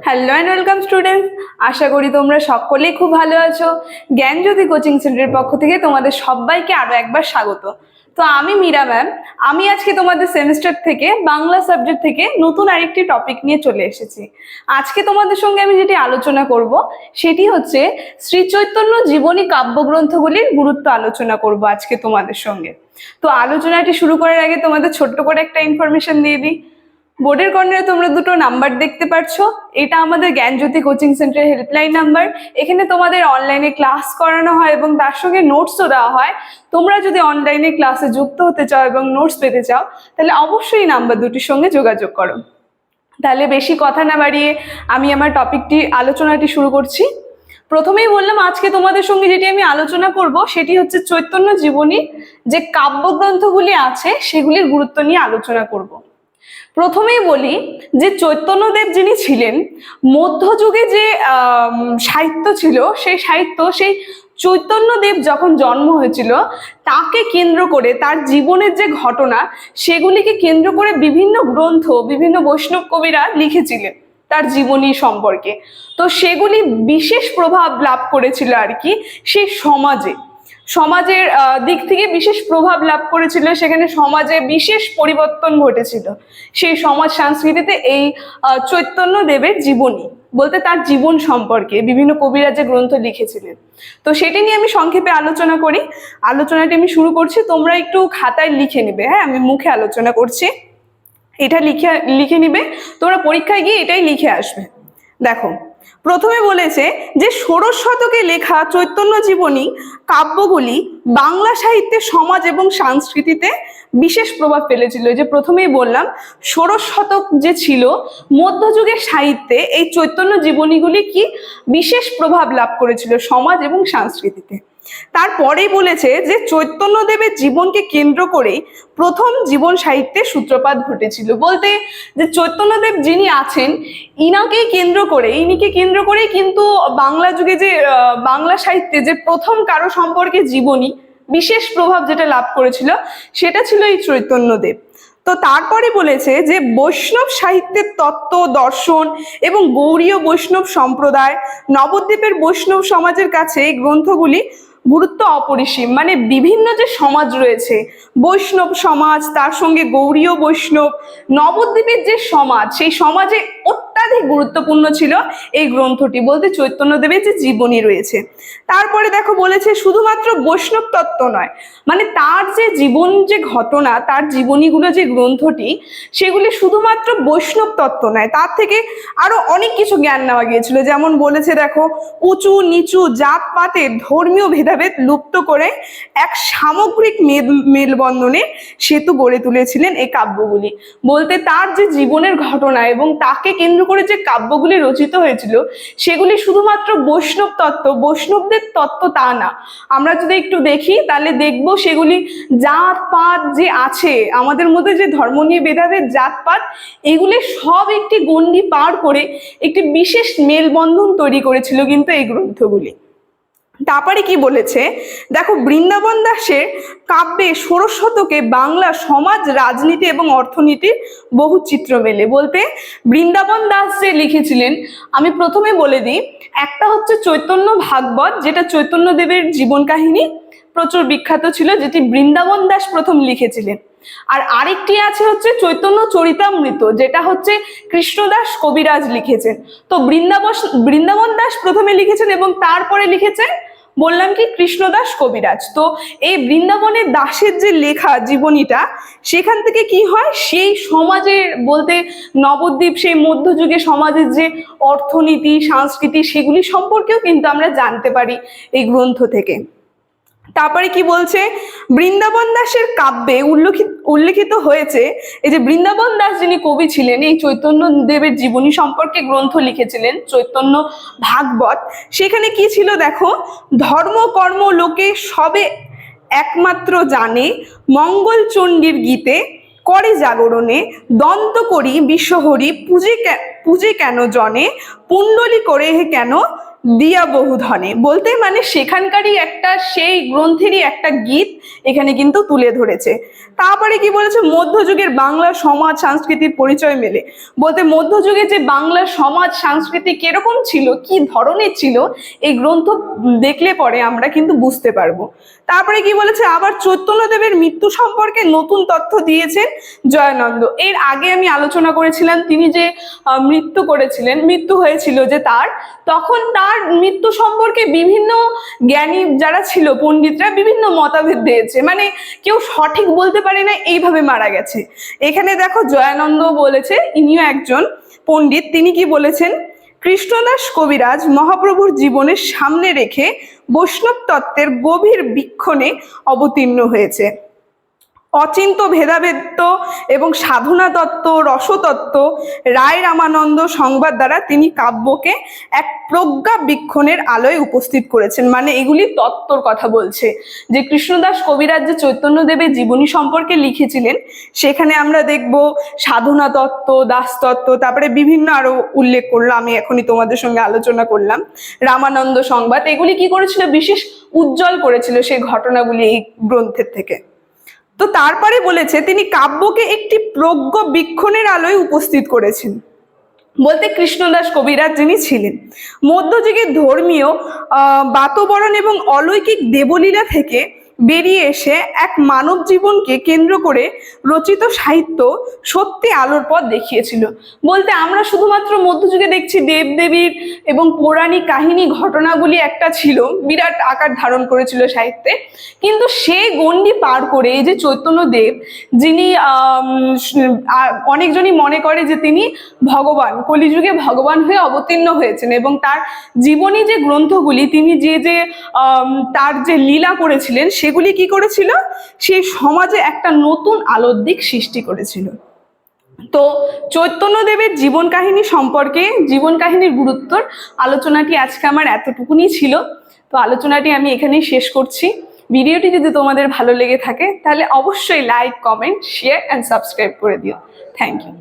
Hello and welcome students, আশা করি তোমরা সকলেই খুব ভালো আছো। জ্ঞানজ্যোতি কোচিং সেন্টারের পক্ষ থেকে তোমাদের সবাইকে আরো একবার স্বাগত। তো আমি মীরা ম্যাম, আমি আজকে তোমাদের সেমিস্টার থেকে বাংলা সাবজেক্ট থেকে নতুন আরেকটি টপিক নিয়ে চলে এসেছি। আজকে তোমাদের সঙ্গে আমি যেটি আলোচনা করব সেটি হচ্ছে শ্রী চৈতন্য জীবনী কাব্যগ্রন্থগুলির গুরুত্ব আলোচনা করব আজকে তোমাদের সঙ্গে। তো আলোচনাটি শুরু করার আগে তোমাদের ছোট্ট করে একটা ইনফরমেশন দিয়ে দিই। বোর্ডের কর্নারে তোমরা দুটো নাম্বার দেখতে পাচ্ছ, এটা আমাদের জ্ঞানজ্যোতি কোচিং সেন্টারের হেল্পলাইন নাম্বার। এখানে তোমাদের অনলাইনে ক্লাস করানো হয় এবং তার সঙ্গে নোটসও দেওয়া হয়। তোমরা যদি অনলাইনে ক্লাসে যুক্ত হতে চাও এবং নোটস পেতে চাও তাহলে অবশ্যই নাম্বার দুটির সঙ্গে যোগাযোগ করো। তাহলে বেশি কথা না বাড়িয়ে আমি আমার আলোচনাটি শুরু করছি। প্রথমেই বললাম আজকে তোমাদের সঙ্গে যেটি আমি আলোচনা করব সেটি হচ্ছে চৈতন্য জীবনী যে কাব্যগ্রন্থগুলি আছে সেগুলির গুরুত্ব নিয়ে আলোচনা করব। প্রথমেই বলি যে চৈতন্যদেব যিনি ছিলেন, মধ্যযুগে যে সাহিত্য ছিল সেই চৈতন্যদেব যখন জন্ম হয়েছিল তাকে কেন্দ্র করে তার জীবনের যে ঘটনা সেগুলিকে কেন্দ্র করে বিভিন্ন গ্রন্থ বিভিন্ন বৈষ্ণব কবিরা লিখেছিলেন তার জীবনী সম্পর্কে। তো সেগুলি বিশেষ প্রভাব লাভ করেছিল আর কি সেই সমাজের দিক থেকে বিশেষ প্রভাব লাভ করেছিল, সেখানে সমাজে বিশেষ পরিবর্তন ঘটেছিল সেই সমাজ সংস্কৃতিতে। এই চৈতন্যদেবের জীবনী বলতে তার জীবন সম্পর্কে বিভিন্ন কবিরা যে গ্রন্থ লিখেছিলেন, তো সেটি নিয়ে আমি সংক্ষেপে আলোচনা করি। আলোচনাটি আমি শুরু করছি, তোমরা একটু খাতায় লিখে নিবে। হ্যাঁ, আমি মুখে আলোচনা করছি, এটা লিখে নিবে, তোমরা পরীক্ষায় গিয়ে এটাই লিখে আসবে। দেখো, প্রথমে বলেছে যে ষোড়শ শতকে লেখা চৈতন্য জীবনী কাব্যগুলি বাংলা সাহিত্যে সমাজ এবং সংস্কৃতিতে বিশেষ প্রভাব ফেলেছিল। যে প্রথমেই বললাম ষোড়শ শতক যে ছিল মধ্যযুগের সাহিত্যে এই চৈতন্য জীবনীগুলি কি বিশেষ প্রভাব লাভ করেছিল সমাজ এবং সংস্কৃতিতে। তারপরেই বলেছে যে চৈতন্যদেবের জীবনকে কেন্দ্র করেই প্রথম জীবন সাহিত্যের সূত্রপাত ঘটেছিল। বলতে যে চৈতন্যদেব যিনি আছেন ইনিকে কেন্দ্র করেই কিন্তু বাংলা যুগে যে বাংলা সাহিত্যে যে প্রথম কারো সম্পর্কে জীবনী বিশেষ প্রভাব যেটা লাভ করেছিল সেটা ছিল এই চৈতন্যদেব। তো তারপরে বলেছে যে বৈষ্ণব সাহিত্যের তত্ত্ব দর্শন এবং গৌড়ীয় বৈষ্ণব সম্প্রদায় নবদ্বীপের বৈষ্ণব সমাজের কাছে এই গ্রন্থগুলি গুরুত্ব অপরিসীম। মানে বিভিন্ন যে সমাজ রয়েছে, বৈষ্ণব সমাজ, তার সঙ্গে গৌড়ীয় বৈষ্ণব, নবদ্বীপের যে সমাজ, সেই সমাজে অত্যাধিক গুরুত্বপূর্ণ ছিল এই গ্রন্থটি, বলতে চৈতন্যদেবের যে জীবনী রয়েছে। তারপরে দেখো বলেছে শুধুমাত্র বৈষ্ণব তত্ত্ব নয়, মানে তার যে জীবন যে ঘটনা, তার জীবনীগুলো যে গ্রন্থটি সেগুলি শুধুমাত্র বৈষ্ণব তত্ত্ব নয়, তার থেকে আরো অনেক কিছু জ্ঞান নেওয়া গিয়েছিল। যেমন বলেছে দেখো, উঁচু নিচু জাতপাতের ধর্মীয় ভেদাভেদ লুপ্ত করে এক সামগ্রিক মেলবন্ধনে সেতু গড়ে তুলেছিলেন এই কাব্যগুলি। বলতে তার যে জীবনের ঘটনা এবং তাকে কেন্দ্র করে যে কাব্যগুলি রচিত হয়েছিল সেগুলি শুধুমাত্র বৈষ্ণবদের তত্ত্ব তা না। আমরা যদি একটু দেখি তাহলে দেখবো সেগুলি জাতপাত যে আছে আমাদের মধ্যে, যে ধর্ম নিয়ে ভেদাভেদ জাতপাত, এগুলি সব একটি গণ্ডি পার করে একটি বিশেষ মেলবন্ধন তৈরি করেছিল কিন্তু এই গ্রন্থগুলি। তারপরে কি বলেছে দেখো, বৃন্দাবন দাসের কাব্যে ষোড়শ শতকে বাংলা সমাজ রাজনীতি এবং অর্থনীতির বহু চিত্র মেলে। বলতে বৃন্দাবন দাস যে লিখেছিলেন, আমি প্রথমে বলে দিই, একটা হচ্ছে চৈতন্য ভাগবত, যেটা চৈতন্যদেবের জীবন কাহিনী প্রচুর বিখ্যাত ছিল, যেটি বৃন্দাবন দাস প্রথম লিখেছিলেন। আর আরেকটি আছে হচ্ছে চৈতন্য চরিতামৃত, যেটা হচ্ছে কৃষ্ণদাস কবিরাজ লিখেছেন। তো বৃন্দাবন দাস প্রথমে লিখেছেন এবং তারপরে লিখেছেন বললাম কি কৃষ্ণদাস কবিরাজ। তো এই বৃন্দাবনের দাসের যে লেখা জীবনীটা, সেখান থেকে কি হয় সেই সমাজের, বলতে নবদ্বীপ সেই মধ্যযুগে সমাজের যে অর্থনীতি সংস্কৃতি সেগুলি সম্পর্কেও কিন্তু আমরা জানতে পারি এই গ্রন্থ থেকে। তারপরে কি বলছে, বৃন্দাবন দাসের কাব্যে উল্লেখিত হয়েছে এই যে বৃন্দাবন দাস যিনি কবি ছিলেন এই চৈতন্য দেবের জীবনী সম্পর্কে গ্রন্থ লিখেছিলেন চৈতন্য ভাগবত। সেখানে কি ছিল দেখো, ধর্ম কর্ম লোকে সবে একমাত্র জানে, মঙ্গল চণ্ডীর গীতে করে জাগরণে, দন্ত করি বিশ্বহরি পূজে কেন জনে, পুণ্ডলি করে হে কেন দিয়া বহু ধনে। বলতে মানে সেখানকারই একটা সেই গ্রন্থেরই একটা গীত এখানে কিন্তু তুলে ধরেছে। তারপরে কি বলেছে, মধ্যযুগের বাংলা সমাজ সংস্কৃতির পরিচয় মেলে। বলতে মধ্যযুগে যে বাংলার সমাজ সংস্কৃতি কিরকম ছিল, কি ধরনের ছিল, এই গ্রন্থ দেখলে পরে আমরা কিন্তু বুঝতে পারবো। তারপরে কি বলেছে, আবার চৈতন্যদেবের মৃত্যু সম্পর্কে নতুন তথ্য দিয়েছেন জয়ানন্দ। এর আগে আমি আলোচনা করেছিলাম তিনি যে মৃত্যু হয়েছিল যে তার, তখন তার মৃত্যু সম্পর্কে বিভিন্ন জ্ঞানী যারা ছিল পণ্ডিতরা বিভিন্ন মতভেদ দিয়েছে, মানে কেউ সঠিক বলতে পারে না এইভাবে মারা গেছে। এখানে দেখো জয়ানন্দ বলেছে, ইনিও একজন পণ্ডিত, তিনি কি বলেছেন, কৃষ্ণদাস কবিরাজ মহাপ্রভুর জীবনের সামনে রেখে বৈষ্ণব তত্ত্বের গভীর বীক্ষণে অবতীর্ণ হয়েছে। অচিন্ত ভেদাভেদ এবং সাধনা তত্ত্ব, রসতত্ত্ব, রায় রামানন্দ সংবাদ দ্বারা তিনি কাব্যকে এক প্রজ্ঞা বীক্ষণের আলোয় উপস্থিত করেছেন। মানে এগুলি তত্ত্বর কথা বলছে, যে কৃষ্ণদাস কবিরাজ যে চৈতন্যদেবের জীবনী সম্পর্কে লিখেছিলেন, সেখানে আমরা দেখব সাধনা তত্ত্ব, দাসতত্ত্ব, তারপরে বিভিন্ন আরো উল্লেখ করলো, আমি এখনই তোমাদের সঙ্গে আলোচনা করলাম, রামানন্দ সংবাদ, এগুলি কি করেছিল, বিশেষ উজ্জ্বল করেছিল সেই ঘটনাগুলি এই গ্রন্থের থেকে। তো তারপরে বলেছে তিনি কাব্যকে একটি প্রজ্ঞ বীক্ষণের আলোয় উপস্থিত করেছেন। বলতে কৃষ্ণদাস কবিরাজ যিনি ছিলেন, মধ্যযুগের ধর্মীয় বাতাবরণ এবং অলৌকিক দেবলীলা থেকে বেরিয়ে এসে এক মানব জীবনকে কেন্দ্র করে রচিত সাহিত্য সত্যি আলোর পথ দেখিয়েছিল। বলতে আমরা শুধুমাত্র মধ্যযুগে দেখছি দেবদেবীর এবং পৌরাণিক কাহিনী ঘটনাগুলি একটা ছিল, বিরাট আকার ধারণ করেছিল সাহিত্যে, কিন্তু সে গণ্ডি পার করে এই যে চৈতন্যদেব, যিনি অনেকজনই মনে করে যে তিনি ভগবান, কলিযুগে ভগবান হয়ে অবতীর্ণ হয়েছেন, এবং তার জীবনী যে গ্রন্থগুলি, তিনি যে তার যে লীলা করেছিলেন, সেগুলি কি করেছিল, সেই সমাজে একটা নতুন আলোর দিক সৃষ্টি করেছিল। তো চৈতন্যদেবের জীবন কাহিনী সম্পর্কে, জীবন কাহিনীর গুরুত্বর আলোচনাটি আজকে আমার এতটুকুনি ছিল। তো আলোচনাটি আমি এখানেই শেষ করছি। ভিডিওটি যদি তোমাদের ভালো লেগে থাকে তাহলে অবশ্যই like, comment, share and subscribe করে দিও। Thank you.